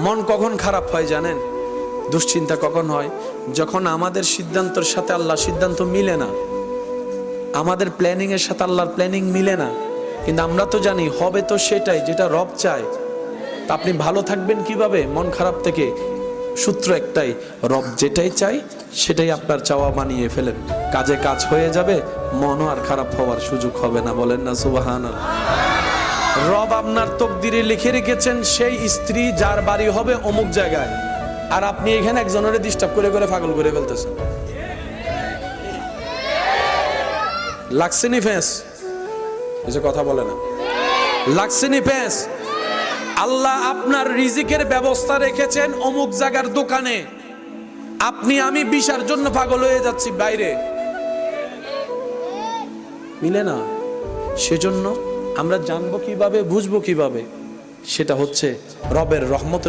মন কখন খারাপ হয় জানেন? দুশ্চিন্তা কখন হয়? যখন আমাদের সিদ্ধান্তের সাথে আল্লাহর সিদ্ধান্ত মিলে না, আমাদের প্ল্যানিং এর সাথে আল্লাহর প্ল্যানিং মিলে না। কিন্তু আমরা তো জানি হবে তো সেটাই যেটা রব চায়। তা আপনি ভালো থাকবেন কিভাবে মন খারাপ থেকে? সূত্র একটাই, রব যেটাই চাই সেটাই আপনার চাওয়া বানিয়ে ফেলেন, কাজে কাজ হয়ে যাবে, মনও আর খারাপ হওয়ার সুযোগ হবে না। বলেন না সুবহানাল্লাহ। রব আপনার তকদিরে লিখে রেখেছেন সেই স্ত্রী যার বাড়ি হবে অমুক জায়গায়, আর আপনি এখানে একজনের ডিস্টার্ব করে করে পাগল করে ফেলতেছেন। লাগছেনি ফেস? এসে কথা বলে না, লাগছেনি ফেস? আল্লাহ আপনার রিজিকের ব্যবস্থা রেখেছেন অমুক জায়গার দোকানে, আপনি আমি বিশার জন্য পাগল হয়ে যাচ্ছি বাইরে, মিলে না। সেজন্য আমরা জানবো কিভাবে, বুঝবো কিভাবে? সেটা হচ্ছে রবের রহমত।